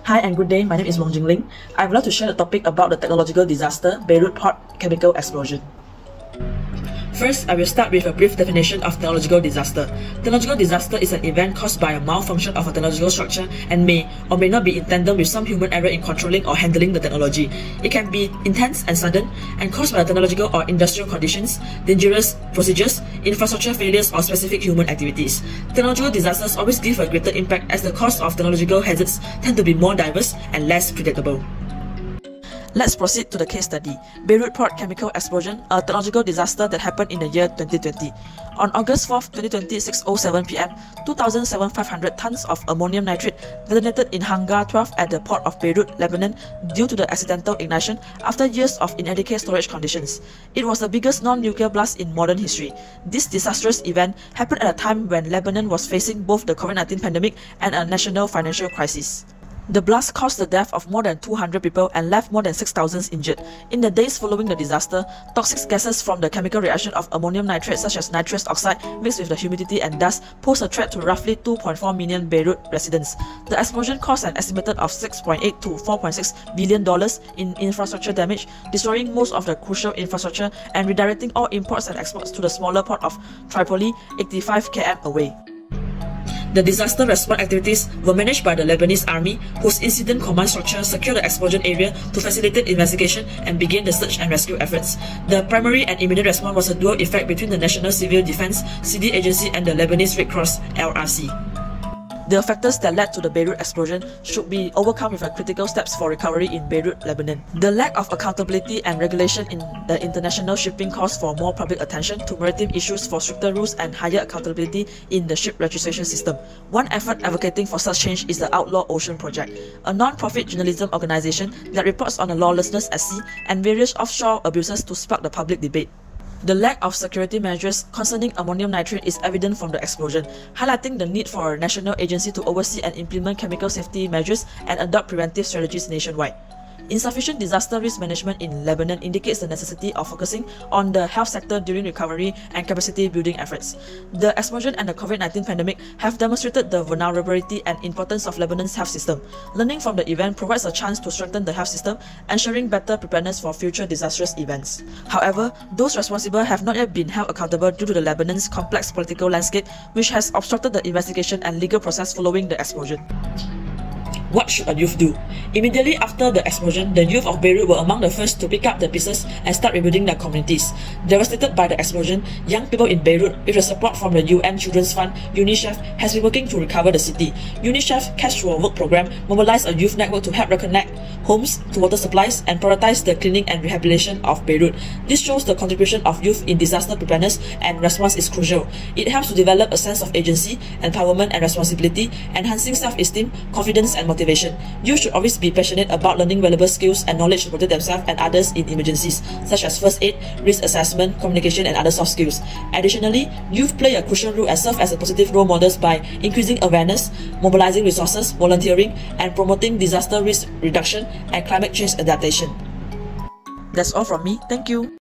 Hi and good day, my name is Ling. I would like to share the topic about the technological disaster, Beirut Port chemical explosion. First, I will start with a brief definition of technological disaster. Technological disaster is an event caused by a malfunction of a technological structure and may or may not be in tandem with some human error in controlling or handling the technology. It can be intense and sudden and caused by technological or industrial conditions, dangerous procedures, infrastructure failures, or specific human activities. Technological disasters always give a greater impact as the cause of technological hazards tend to be more diverse and less predictable. Let's proceed to the case study. Beirut Port chemical explosion, a technological disaster that happened in the year 2020. On August 4, 2020, 6:07 p.m., 2,500 tons of ammonium nitrate detonated in Hangar 12 at the port of Beirut, Lebanon, due to the accidental ignition after years of inadequate storage conditions. It was the biggest non-nuclear blast in modern history. This disastrous event happened at a time when Lebanon was facing both the COVID-19 pandemic and a national financial crisis. The blast caused the death of more than 200 people and left more than 6,000 injured. In the days following the disaster, toxic gases from the chemical reaction of ammonium nitrate such as nitrous oxide mixed with the humidity and dust pose a threat to roughly 2.4 million Beirut residents. The explosion caused an estimated of $6.8 to $4.6 billion in infrastructure damage, destroying most of the crucial infrastructure and redirecting all imports and exports to the smaller port of Tripoli, 85 km away. The disaster response activities were managed by the Lebanese army, whose incident command structure secured the explosion area to facilitate investigation and begin the search and rescue efforts. The primary and immediate response was a dual effect between the National Civil Defense CD Agency and the Lebanese Red Cross LRC. The factors that led to the Beirut explosion should be overcome with critical steps for recovery in Beirut, Lebanon. The lack of accountability and regulation in the international shipping calls for more public attention to maritime issues, for stricter rules and higher accountability in the ship registration system. One effort advocating for such change is the Outlaw Ocean Project, a non-profit journalism organization that reports on the lawlessness at sea and various offshore abuses to spark the public debate. The lack of security measures concerning ammonium nitrate is evident from the explosion, highlighting the need for a national agency to oversee and implement chemical safety measures and adopt preventive strategies nationwide. Insufficient disaster risk management in Lebanon indicates the necessity of focusing on the health sector during recovery and capacity building efforts. The explosion and the COVID-19 pandemic have demonstrated the vulnerability and importance of Lebanon's health system. Learning from the event provides a chance to strengthen the health system, ensuring better preparedness for future disastrous events. However, those responsible have not yet been held accountable due to the Lebanon's complex political landscape, which has obstructed the investigation and legal process following the explosion. What should a youth do? Immediately after the explosion, the youth of Beirut were among the first to pick up the pieces and start rebuilding their communities. Devastated by the explosion, young people in Beirut, with the support from the UN Children's Fund, UNICEF, has been working to recover the city. UNICEF Cash for Work program mobilized a youth network to help reconnect homes to water supplies and prioritize the cleaning and rehabilitation of Beirut. This shows the contribution of youth in disaster preparedness and response is crucial. It helps to develop a sense of agency, empowerment and responsibility, enhancing self-esteem, confidence and motivation. Youth should always be passionate about learning valuable skills and knowledge to protect themselves and others in emergencies, such as first aid, risk assessment, communication and other soft skills. Additionally, youth play a crucial role and serve as a positive role models by increasing awareness, mobilizing resources, volunteering, and promoting disaster risk reduction and climate change adaptation. That's all from me. Thank you.